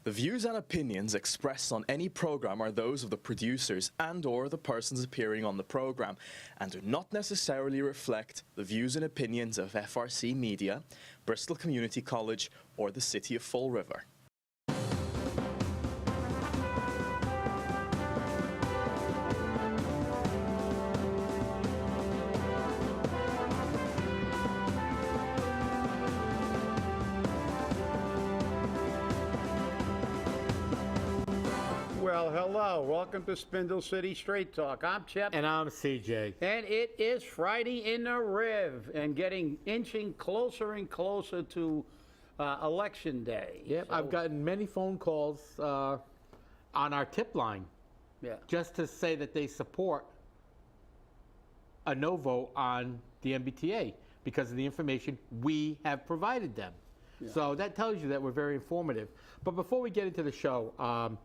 The views and opinions expressed on any program are those of the producers and/or the persons appearing on the program and do not necessarily reflect the views and opinions of FRC Media, Bristol Community College, or the City of Fall River. Hello, welcome to Spindle City Straight Talk. I'm Chip. And I'm CJ. And it is Friday in the Riv and inching closer and closer to Election Day. Yep, so, I've gotten many phone calls on our tip line just to say that they support a no vote on the MBTA because of the information we have provided them. Yeah. So that tells you that we're very informative. But before we get into the show,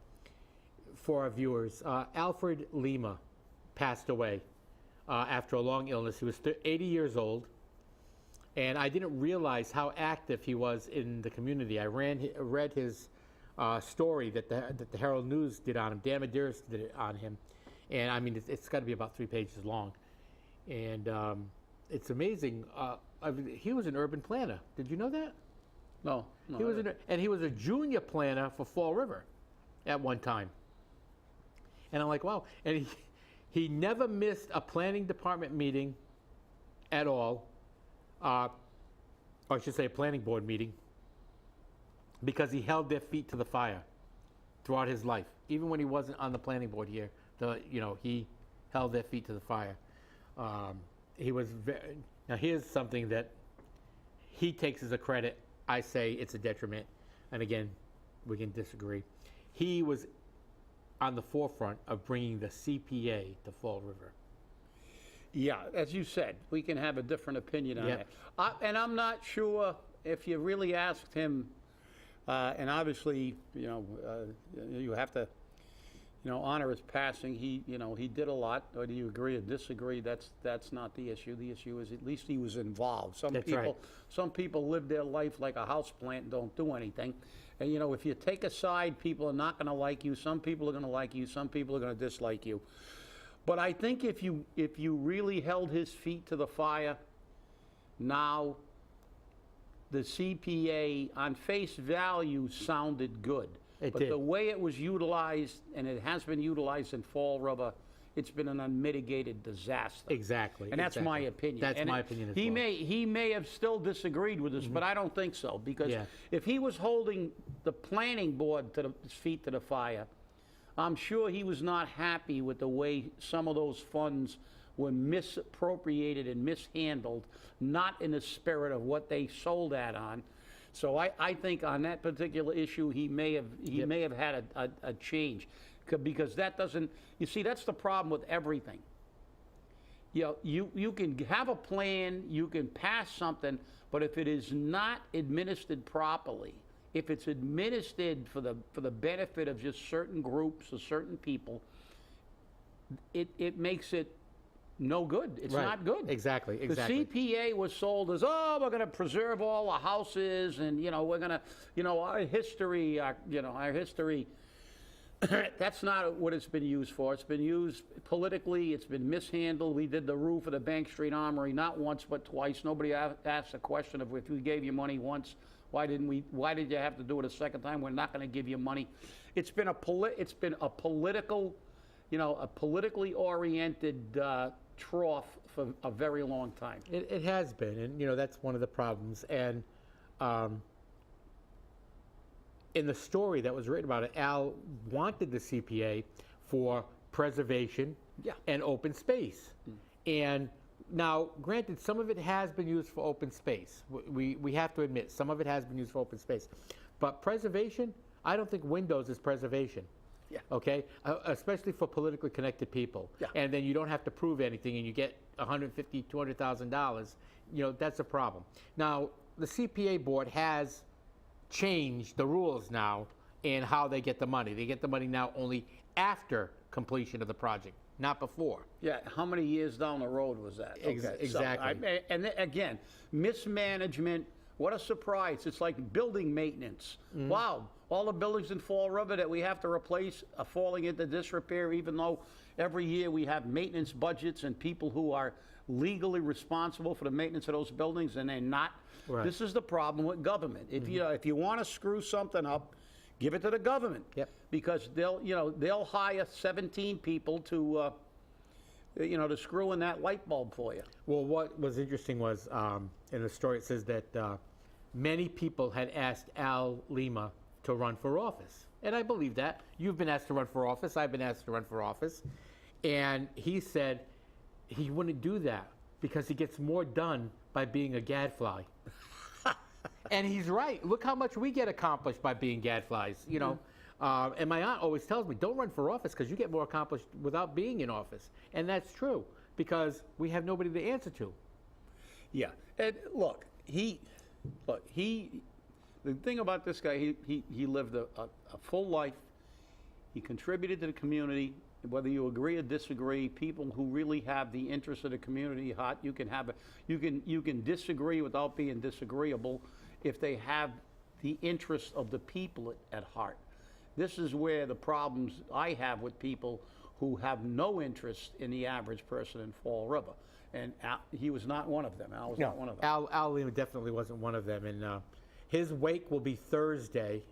for our viewers, Alfred Lima passed away after a long illness. He was 80 years old, and I didn't realize how active he was in the community. I read his story that the Herald News did on him. Dan Medeiros did it on him, and I mean it's got to be about 3 pages long, and it's amazing. He was an urban planner. Did you know that? No. He was and he was a junior planner for Fall River at one time. And I'm like, wow. And he never missed a planning department meeting at all, or I should say a planning board meeting, because he held their feet to the fire throughout his life. Even when he wasn't on the planning board here, he held their feet to the fire. He was now here's something that he takes as a credit. I say it's a detriment. And again, we can disagree. He was on the forefront of bringing the CPA to Fall River. Yeah, as you said, we can have a different opinion on that. And I'm not sure if you really asked him, and obviously, you have to, honor his passing. He did a lot. Whether you agree or disagree, that's not the issue. The issue is at least he was involved. Some people live their life like a houseplant and don't do anything. And if you take a side, people are not going to like you. Some people are going to like you. Some people are going to dislike you. But I think if you really held his feet to the fire, now the CPA on face value sounded good. But the way it was utilized, and it has been utilized in Fall River, it's been an unmitigated disaster. Exactly. And that's my opinion. That's my opinion as well. He may have still disagreed with us, but I don't think so. Because if he was holding the planning board to his feet to the fire, I'm sure he was not happy with the way some of those funds were misappropriated and mishandled, not in the spirit of what they sold that on. So I think on that particular issue, he may have had a change. Because that doesn't, you see, that's the problem with everything. You can have a plan, you can pass something, but if it is not administered properly, if it's administered for the benefit of just certain groups or certain people, it makes it no good. It's not good. Exactly. The CPA was sold as, we're going to preserve all the houses, and we're going to, our history, our history. That's not what it's been used for. It's been used politically. It's been mishandled. We did the roof of the Bank Street Armory not once but twice. Nobody asked the question of if we gave you money once, why did you have to do it a second time? We're not going to give you money. It's been a political, a politically oriented trough for a very long time. It has been, and that's one of the problems. And in the story that was written about it, Al wanted the CPA for preservation and open space. And now, granted, some of it has been used for open space. We have to admit, some of it has been used for open space. But preservation, I don't think windows is preservation. Yeah. Okay? Especially for politically connected people. Yeah. And then you don't have to prove anything and you get $150,000, $200,000. That's a problem. Now, the CPA board has changed the rules now in how they get the money. They get the money now only after completion of the project, not before. Yeah, how many years down the road was that? Exactly. So, and again, mismanagement, what a surprise. It's like building maintenance. Mm-hmm. Wow, all the buildings in Fall River that we have to replace are falling into disrepair, even though every year we have maintenance budgets and people who are legally responsible for the maintenance of those buildings, and they're not. Right. This is the problem with government. If you want to screw something up, give it to the government. Yep. Because they'll hire 17 people to to screw in that light bulb for you. Well, what was interesting was in the story it says that many people had asked Al Lima to run for office. And I believe that. You've been asked to run for office. I've been asked to run for office. And he said he wouldn't do that because he gets more done by being a gadfly. And he's right. Look how much we get accomplished by being gadflies, you know. And my aunt always tells me, don't run for office because you get more accomplished without being in office. And that's true because we have nobody to answer to. Yeah. And the thing about this guy, he lived a full life. He contributed to the community. Whether you agree or disagree, people who really have the interest of the community at heart, you can disagree without being disagreeable if they have the interest of the people at heart. This is where the problems I have with people who have no interest in the average person in Fall River. And he was not one of them. Al was not one of them. Al Lima definitely wasn't one of them. And his wake will be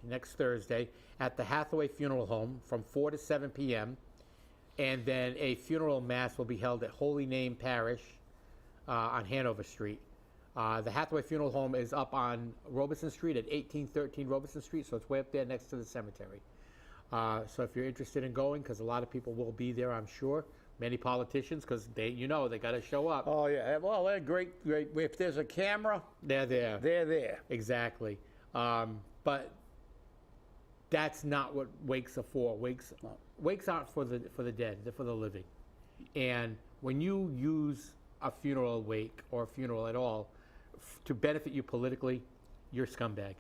next Thursday, at the Hathaway Funeral Home from 4 to 7 p.m. And then a funeral mass will be held at Holy Name Parish on Hanover Street. The Hathaway Funeral Home is up on Robeson Street at 1813 Robeson Street, so it's way up there next to the cemetery. So if you're interested in going, because a lot of people will be there, I'm sure. Many politicians, because they got to show up. Oh, yeah. Well, they're great. If there's a camera, they're there. They're there. Exactly. But that's not what wakes are for. Wakes aren't for the dead. They're for the living. And when you use a funeral wake or a funeral at all to benefit you politically, you're a scumbag.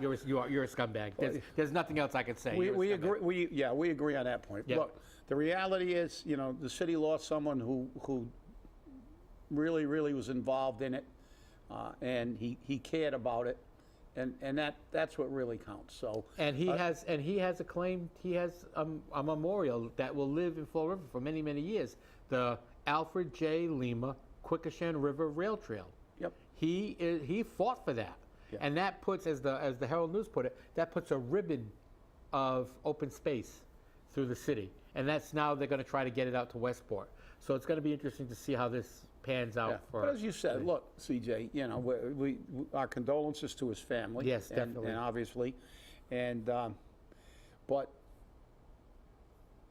You're a scumbag. There's nothing else I can say. We agree. We agree on that point. Yep. Look, the reality is, the city lost someone who really, really was involved in it, and he cared about it, and that's what really counts. So. And he has a claim. He has a memorial that will live in Fall River for many, many years. The Alfred J. Lima Quikasham River Rail Trail. Yep. He fought for that. Yeah. And that puts, as the Herald News put it, that puts a ribbon of open space through the city. And that's now they're going to try to get it out to Westport. So it's going to be interesting to see how this pans out. But as you said, look, CJ, we our condolences to his family. Yes, definitely. And obviously. And, but,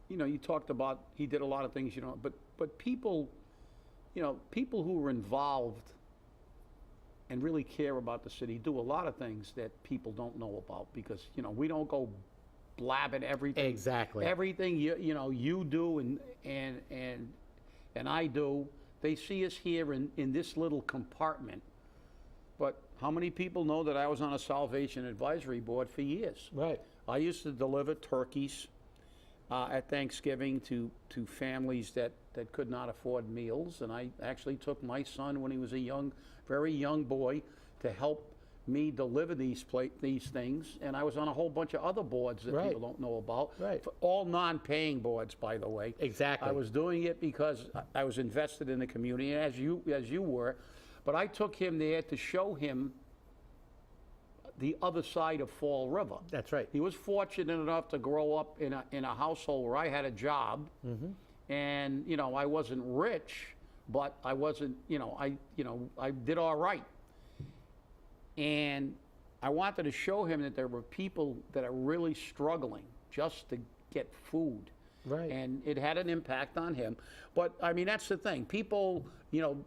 you talked about, he did a lot of things, but people, people who were involved and really care about the city do a lot of things that people don't know about because, we don't go blabbing everything. Exactly. Everything you do and I do. They see us here in this little compartment. But how many people know that I was on a Salvation Advisory Board for years? Right. I used to deliver turkeys at Thanksgiving to families that could not afford meals. And I actually took my son when he was a very young boy to help me deliver these things. And I was on a whole bunch of other boards that people don't know about. Right. All non-paying boards, by the way. Exactly. I was doing it because I was invested in the community, as you were. But I took him there to show him the other side of Fall River. That's right. He was fortunate enough to grow up in a household where I had a job, and I wasn't rich, but I wasn't. I did all right. And I wanted to show him that there were people that are really struggling just to get food. Right. And it had an impact on him. But, I mean, that's the thing. People,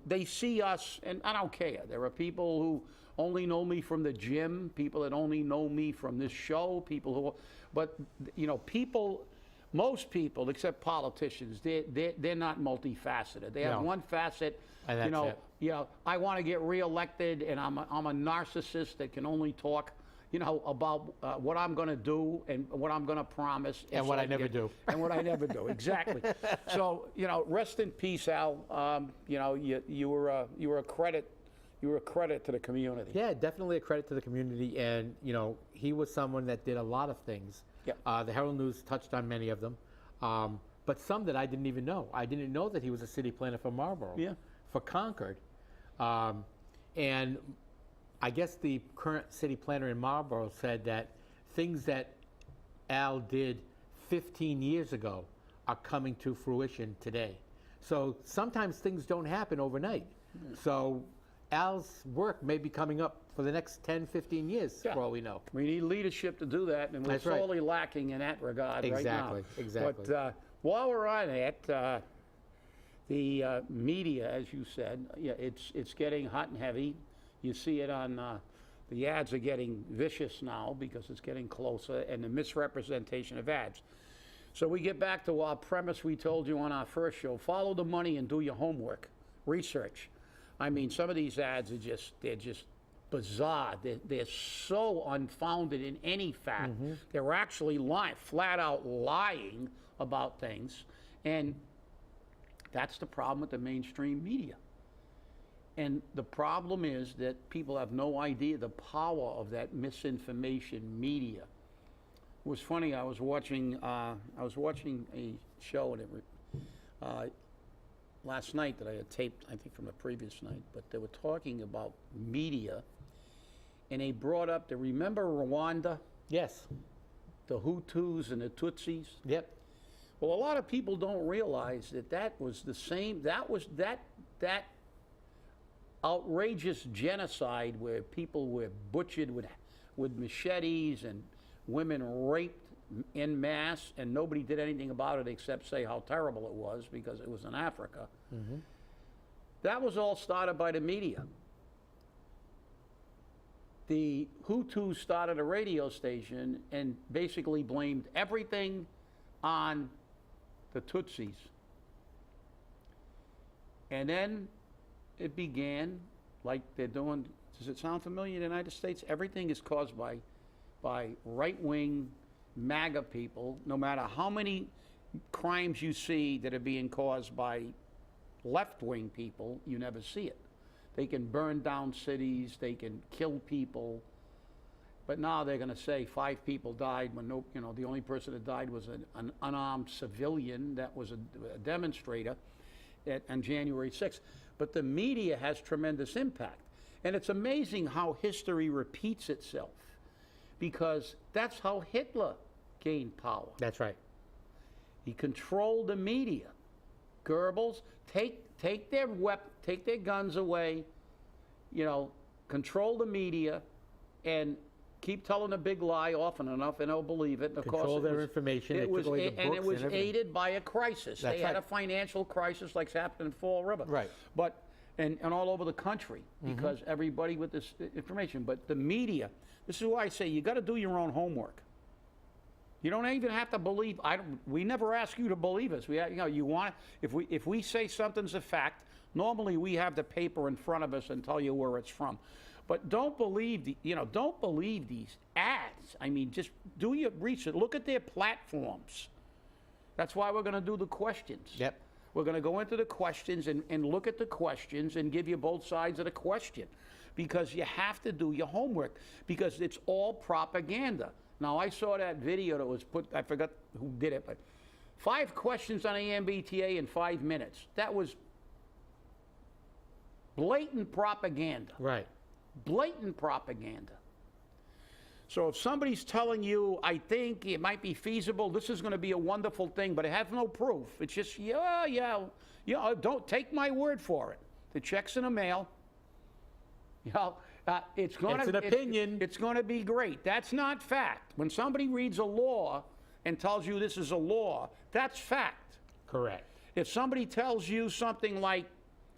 they see us, and I don't care. There are people who only know me from the gym, people that only know me from this show, but, most people, except politicians, they're not multifaceted. They have one facet. And that's it. I want to get reelected, and I'm a narcissist that can only talk, about what I'm going to do and what I'm going to promise. And what I never do. And what I never do, exactly. So, rest in peace, Al. You were a credit. you were a credit to the community. Yeah, definitely a credit to the community. And, you know, he was someone that did a lot of things. Yeah. The Herald News touched on many of them, but some that I didn't even know. I didn't know that he was a city planner for Marlborough, for Concord. And I guess the current city planner in Marlborough said that things that Al did 15 years ago are coming to fruition today. So sometimes things don't happen overnight. So Al's work may be coming up for the next 10, 15 years, for all we know. We need leadership to do that, and we're sorely lacking in that regard right now. Exactly. But while we're on it, the media, as you said, it's getting hot and heavy. You see it on the ads are getting vicious now because it's getting closer, and the misrepresentation of ads. So we get back to our premise we told you on our first show: follow the money and do your homework, research. I mean, some of these ads are they're just bizarre. They're so unfounded in any fact. They're actually flat out lying about things, and that's the problem with the mainstream media. And the problem is that people have no idea the power of that misinformation media. It was funny. I was watching a show, and last night that I had taped, I think from the previous night. But they were talking about media, and they brought up remember Rwanda? Yes. The Hutus and the Tutsis. Yep. Well, a lot of people don't realize that was the same. That was that outrageous genocide where people were butchered with machetes and women raped en masse, and nobody did anything about it except say how terrible it was because it was in Africa. That was all started by the media. The Hutus started a radio station and basically blamed everything on the Tutsis. And then it began, like they're doing, does it sound familiar in the United States? Everything is caused by right-wing MAGA people. No matter how many crimes you see that are being caused by left-wing people, you never see it. They can burn down cities, they can kill people, but now they're going to say 5 people died when the only person that died was an unarmed civilian that was a demonstrator on January 6th. But the media has tremendous impact. And it's amazing how history repeats itself, because that's how Hitler gained power. That's right. He controlled the media. Goebbels, take their guns away, control the media, and keep telling a big lie often enough, and they'll believe it. And of Control their information. It was aided by a crisis. They had a financial crisis like happened in Fall River. Right. But and all over the country, because everybody with this information. But the media, this is why I say you got to do your own homework. You don't even have to believe. We never ask you to believe us. If we say something's a fact, normally we have the paper in front of us and tell you where it's from. But don't believe these ads. I mean, just do your research. Look at their platforms. That's why we're going to do the questions. Yep. We're going to go into the questions and look at the questions and give you both sides of the question, because you have to do your homework, because it's all propaganda. Now, I saw that video that was put, I forgot who did it, but 5 questions on the MBTA in 5 minutes. That was blatant propaganda. Right. Blatant propaganda. So if somebody's telling you, I think it might be feasible, this is going to be a wonderful thing, but it has no proof. It's just, don't take my word for it. The check's in the mail. It's an opinion. It's going to be great. That's not fact. When somebody reads a law and tells you this is a law, that's fact. Correct. If somebody tells you something like,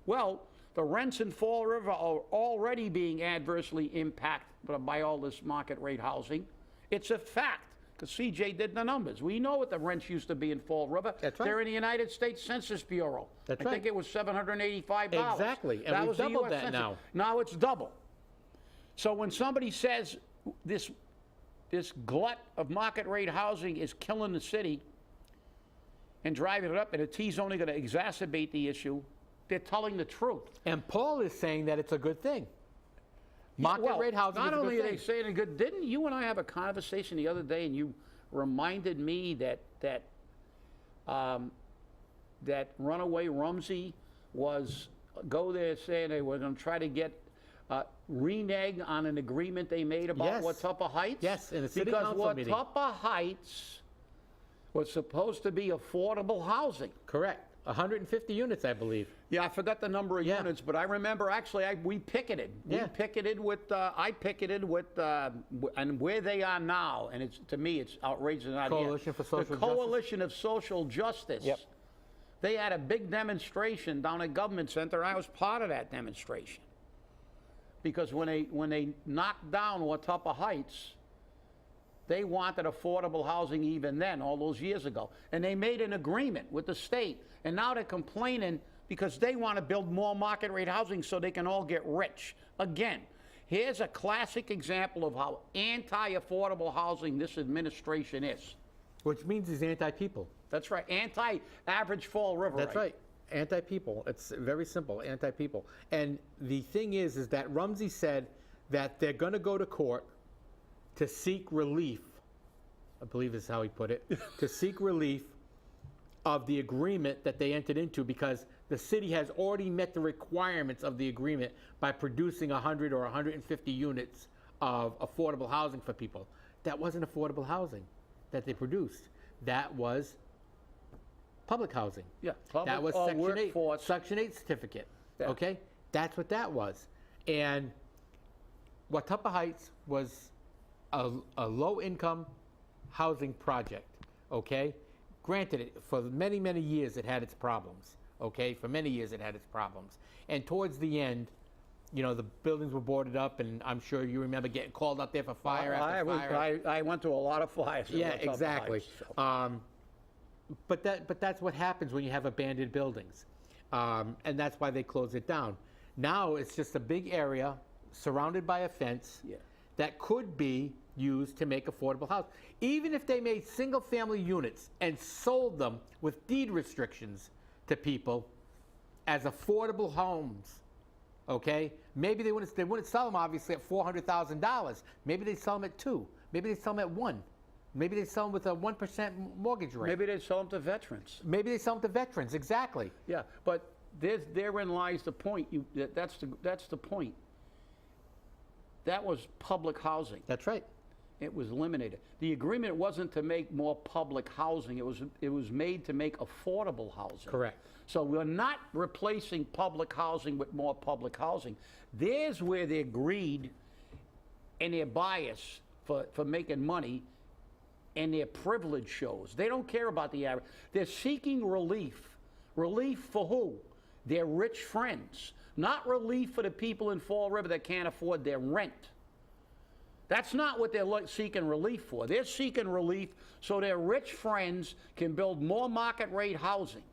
well, the rents in Fall River are already being adversely impacted by all this market rate housing, it's a fact, because CJ did the numbers. We know what the rents used to be in Fall River. That's right. They're in the United States Census Bureau. That's I think it was $785. Exactly, and we've doubled that now. Now it's double. So when somebody says this glut of market rate housing is killing the city and driving it up, and the T's only going to exacerbate the issue, they're telling the truth. And Paul is saying that it's a good thing. Market rate housing is a not good only are they thing. saying it good, didn't you and I have a conversation the other day, and you reminded me that runaway Rumsey was go there saying they were going to try to get renege on an agreement they made about Yes. Watuppa Heights? Yes, in a city because council meeting. Watuppa Heights was supposed to be affordable housing. Correct. 150 units, I believe. Yeah, I forgot the number of Yeah. units, but I remember actually we picketed. Yeah. We picketed with, I picketed with, and where they are now, and it's, to me, it's outrageous. Coalition for Social The Justice. Coalition of Social Justice. Yep. They had a big demonstration down at Government Center. I was part of that demonstration. Because when they knocked down Watuppa Heights, they wanted affordable housing even then, all those years ago. And they made an agreement with the state. And now they're complaining because they want to build more market rate housing so they can all get rich. Again, here's a classic example of how anti-affordable housing this administration is. Which means he's anti-people. That's right, anti-average Fall River. That's right. Anti-people. It's very simple, anti-people. And the thing is that Rumsey said that they're going to go to court to seek relief, I believe is how he put it, to seek relief of the agreement that they entered into because the city has already met the requirements of the agreement by producing 100 or 150 units of affordable housing for people. That wasn't affordable housing that they produced. That was public housing. Yeah, that was or Section 8, workforce. Section 8 certificate. Yeah. Okay? That's what that was. And Watuppa Heights was a low-income housing project, okay? Granted, for many, many years it had its problems, okay? For many years it had its problems. And towards the end, you know, the buildings were boarded up, and I'm sure you remember getting called up there for fire after fire. I went to a lot of fires. at Yeah, Watuppa exactly. Heights, so. But that's what happens when you have abandoned buildings, and that's why they close it down. Now it's just a big area surrounded by a fence Yeah. that could be used to make affordable housing. Even if they made single-family units and sold them with deed restrictions to people as affordable homes, okay? Maybe they wouldn't sell them obviously at $400,000. Maybe they sell them at 2. Maybe they sell them at 1. Maybe they sell them with a 1% mortgage rate. Maybe they sell them to veterans. Maybe they sell them to veterans, exactly. Yeah, but therein lies the point. That's the point. That was public housing. That's right. It was eliminated. The agreement wasn't to make more public housing. It was made to make affordable housing. Correct. So we're not replacing public housing with more public housing. There's where their greed and their bias for making money and their privilege shows. They don't care about the average. They're seeking relief. Relief for who? Their rich friends. Not relief for the people in Fall River that can't afford their rent. That's not what they're seeking relief for. They're seeking relief so their rich friends can build more market rate housing.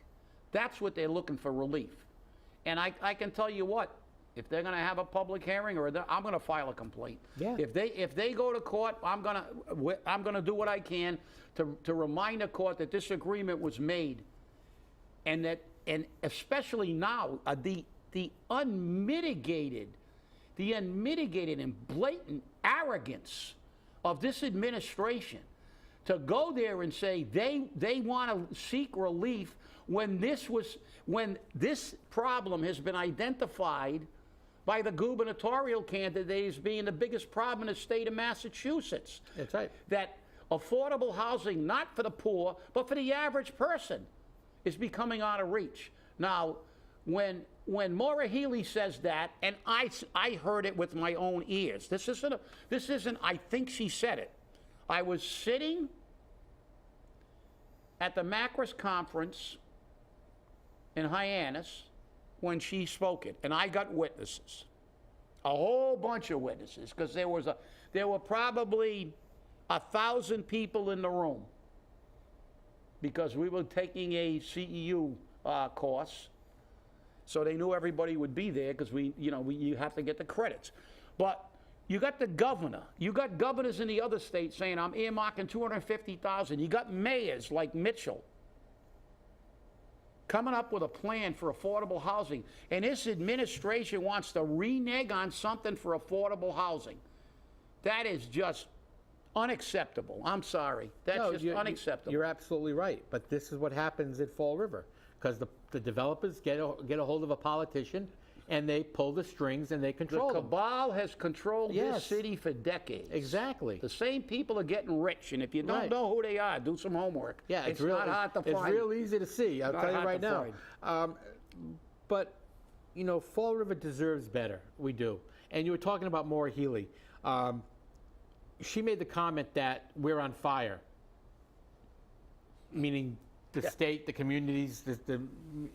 That's what they're looking for relief. And I can tell you what, if they're going to have a public hearing, I'm going to file a complaint. Yeah. If they go to court, I'm going to do what I can to remind the court that this agreement was made, and especially now the unmitigated and blatant arrogance of this administration to go there and say they want to seek relief when this problem has been identified by the gubernatorial candidate as being the biggest problem in the state of Massachusetts. That's right. That affordable housing, not for the poor, but for the average person, is becoming out of reach. Now, when Maura Healey says that, and I heard it with my own ears. This isn't, I think she said it. I was sitting at the Macris conference in Hyannis when she spoke it, and I got witnesses, a whole bunch of witnesses, because there were probably 1,000 people in the room, because we were taking a CEU course. So they knew everybody would be there because you have to get the credits. But you got the governor. You got governors in the other states saying, I'm earmarking $250,000. You got mayors like Mitchell coming up with a plan for affordable housing, and this administration wants to renege on something for affordable housing. That is just unacceptable. I'm sorry. That's just unacceptable. You're absolutely right. But this is what happens at Fall River, because the developers get a hold of a politician, and they pull the strings and they control The them. cabal has controlled this city for decades. Exactly. The same people are getting rich, and if you don't know who they are, do some homework. Yeah, it's not hard to find. It's real easy to see. I'll tell you right now. But you know, Fall River deserves better. We do. And you were talking about Maura Healey. She made the comment that we're on fire, meaning the state, the communities, the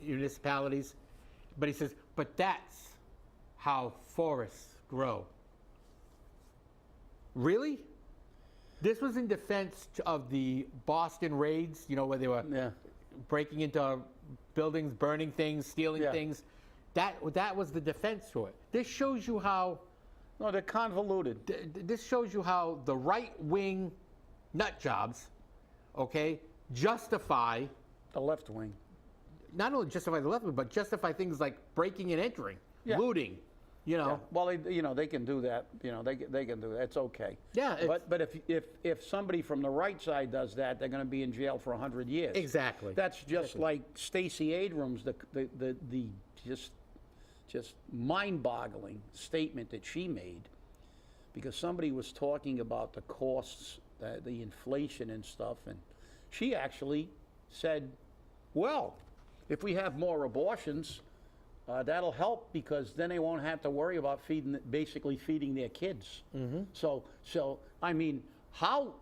municipalities. But he says, but that's how forests grow. Really? This was in defense of the Boston raids, you know, where they were breaking into buildings, burning things, stealing things. That was the defense for it. This shows you how... No, they're convoluted. This shows you how the right-wing nut jobs, okay, justify... The left wing. Not only justify the left wing, but justify things like breaking and entering, looting, you know. Yeah. Well, they can do that. You know, they can do that. It's okay. Yeah. But if somebody from the right side does that, they're going to be in jail for 100 years. Exactly. That's just like Stacey Abrams, the just mind-boggling statement that she made, because somebody was talking about the costs, the inflation and stuff, and she actually said, well, if we have more abortions, that'll help, because then they won't have to worry about basically feeding their kids. Mm-hmm. So I mean, how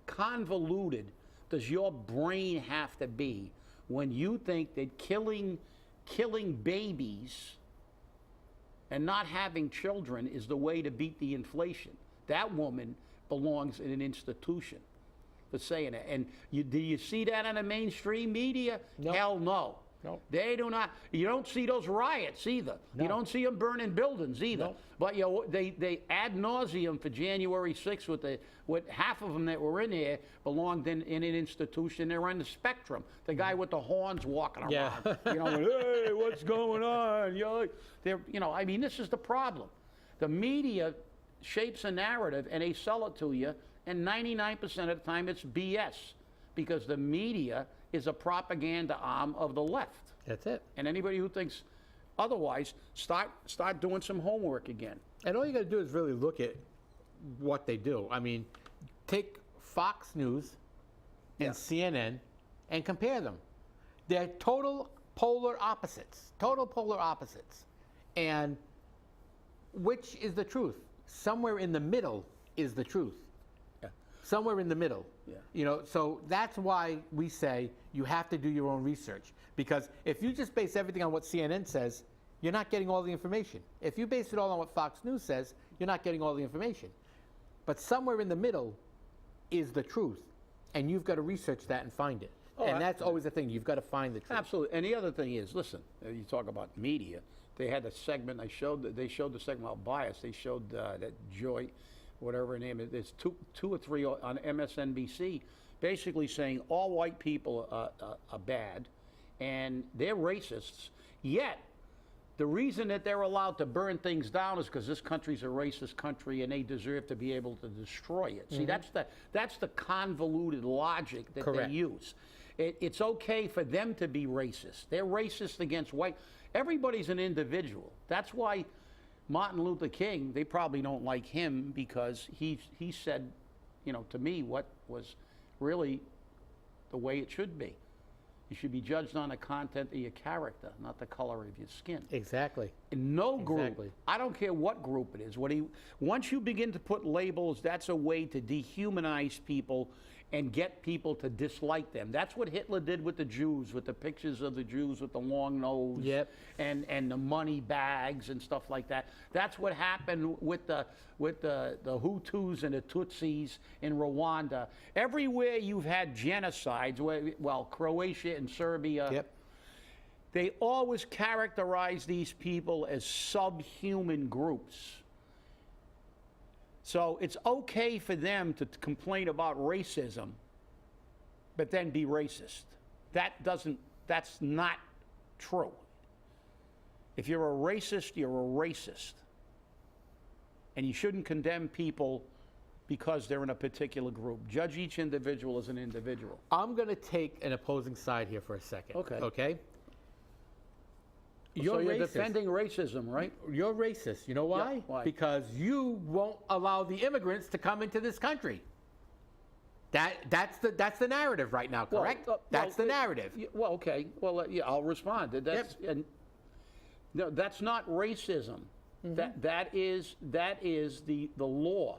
convoluted does your brain have to be when you think that killing babies and not having children is the way to beat the inflation? That woman belongs in an institution for saying that. And do you see that on the mainstream media? No. Hell no. No. They do not. You don't see those riots either. No. You don't see them burning buildings either. No. But they ad nauseum for January 6th with half of them that were in there belonged in an institution. They're on the spectrum. The guy with the horns walking around. Yeah. Hey, what's going on? I mean, this is the problem. The media shapes a narrative and they sell it to you, and 99% of the time it's BS, because the media is a propaganda arm of the left. That's it. And anybody who thinks otherwise, start doing some homework again. And all you got to do is really look at what they do. I mean, take Fox News and CNN and compare them. They're total polar opposites. Total polar opposites. And which is the truth? Somewhere in the middle is the truth. Yeah. Somewhere in the middle. Yeah. So that's why we say you have to do your own research. Because if you just base everything on what CNN says, you're not getting all the information. If you base it all on what Fox News says, you're not getting all the information. But somewhere in the middle is the truth. And you've got to research that and find it. And that's always the thing. You've got to find the truth. Absolutely. And the other thing is, listen, you talk about media. They had a segment, they showed the segment about bias. They showed that Joy, whatever her name is, there's two or three on MSNBC, basically saying all white people are bad and they're racists. Yet, the reason that they're allowed to burn things down is because this country's a racist country and they deserve to be able to destroy it. See, that's the convoluted logic that they use. It's okay for them to be racist. They're racist against white. Everybody's an individual. That's why Martin Luther King, they probably don't like him, because he said, to me, what was really the way it should be. You should be judged on the content of your character, not the color of your skin. Exactly. In no group, I don't care what group it is. Once you begin to put labels, that's a way to dehumanize people and get people to dislike them. That's what Hitler did with the Jews, with the pictures of the Jews with the long nose and the money bags and stuff like that. That's what happened with the Hutus and the Tutsis in Rwanda. Everywhere you've had genocides, Croatia and Serbia, they always characterize these people as subhuman groups. So it's okay for them to complain about racism, but then be racist. That doesn't That's not true. If you're a racist, you're a racist. And you shouldn't condemn people because they're in a particular group. Judge each individual as an individual. I'm going to take an opposing side here for a second. Okay. Okay? So you're defending racism, right? You're racist. You know why? Yeah, why? Because you won't allow the immigrants to come into this country. That's the narrative right now, correct? That's the narrative. Well, okay. Well, yeah, I'll respond. No, that's not racism. Mm-hmm. That is the law.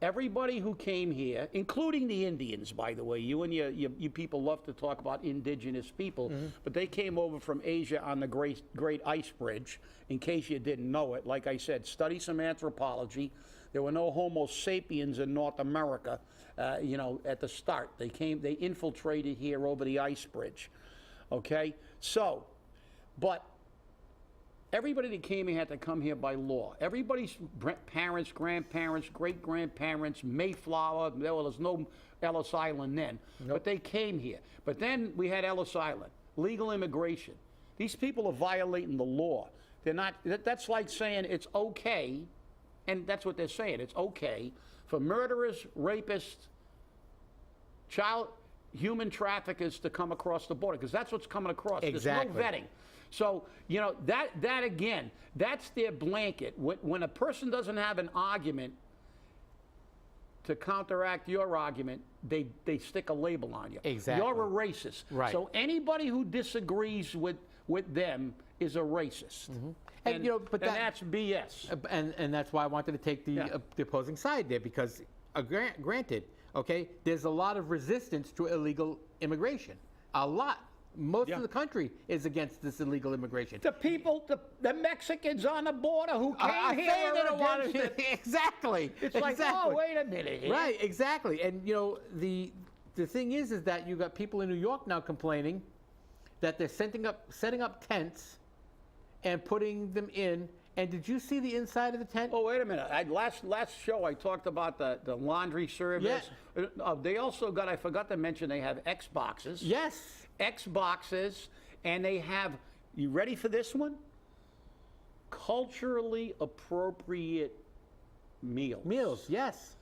Everybody who came here, including the Indians, by the way, you and you people love to talk about indigenous people, mm-hmm. but they came over from Asia on the Great Ice Bridge. In case you didn't know it, like I said, study some anthropology. There were no Homo sapiens in North America, at the start. They infiltrated here over the ice bridge. Okay, so, but everybody that came here had to come here by law. Everybody's parents, grandparents, great-grandparents, Mayflower, well, there's no Ellis Island then, nope. But they came here. But then we had Ellis Island, legal immigration. These people are violating the law. They're not, that's like saying it's okay, and that's what they're saying, it's okay for murderers, rapists, human traffickers to come across the border, because that's what's coming across. Exactly. There's no vetting. So, that again, that's their blanket. When a person doesn't have an argument to counteract your argument, they stick a label on you. Exactly. You're a racist. Right. So anybody who disagrees with them is a racist. Mm-hmm. And that's BS. And that's why I wanted to take the opposing side there, because granted, okay, there's a lot of resistance to illegal immigration. A lot. Most of the country is against this illegal immigration. The people, the Mexicans on the border who came here are against it. Exactly. It's like, oh, wait a minute. Right, exactly. And, the thing is that you got people in New York now complaining that they're setting up tents and putting them in. And did you see the inside of the tent? Oh, wait a minute. Last show I talked about the laundry service. Yeah. They also got, I forgot to mention, they have Xboxes. Yes. Xboxes, and they have, you ready for this one? Culturally appropriate meals. Meals, yes.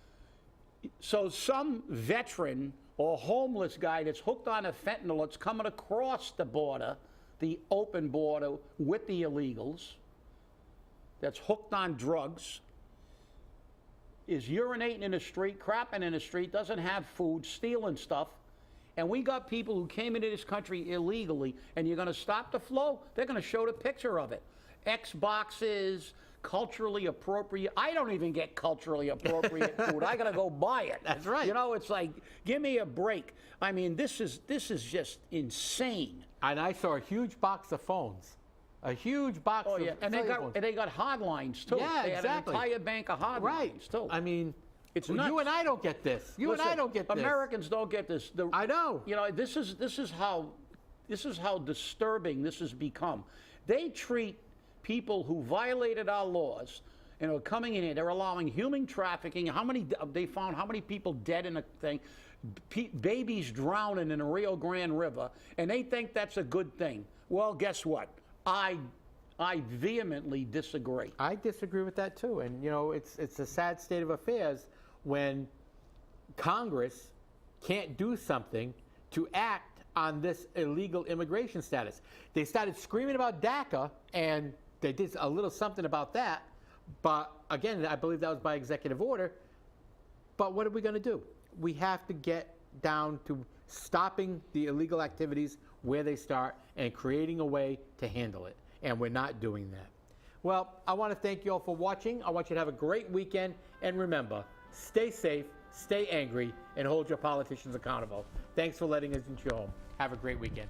So some veteran or homeless guy that's hooked on a fentanyl that's coming across the border, the open border with the illegals, that's hooked on drugs, is urinating in the street, crapping in the street, doesn't have food, stealing stuff. And we got people who came into this country illegally, and you're going to stop the flow? They're going to show the picture of it. Xboxes, culturally appropriate. I don't even get culturally appropriate food. I got to go buy it. That's right. It's like, give me a break. I mean, this is just insane. And I saw a huge box of phones. A huge box of phones. And they got hardlines, too. Yeah, they exactly. Had an entire bank of hardlines, too. I mean, it's nuts. You and I don't get this. Listen, and I don't get this. Americans don't get this. I know. This is how disturbing this has become. They treat people who violated our laws and are coming in here. They're allowing human trafficking. They found how many people dead in a thing, babies drowning in the Rio Grande River, and they think that's a good thing. Well, guess what? I vehemently disagree. I disagree with that too, and it's a sad state of affairs when Congress can't do something to act on this illegal immigration status. They started screaming about DACA, and they did a little something about that, but again, I believe that was by executive order. But what are we going to do? We have to get down to stopping the illegal activities where they start and creating a way to handle it. And we're not doing that. Well, I want to thank you all for watching. I want you to have a great weekend. And remember, stay safe, stay angry, and hold your politicians accountable. Thanks for letting us into your home. Have a great weekend.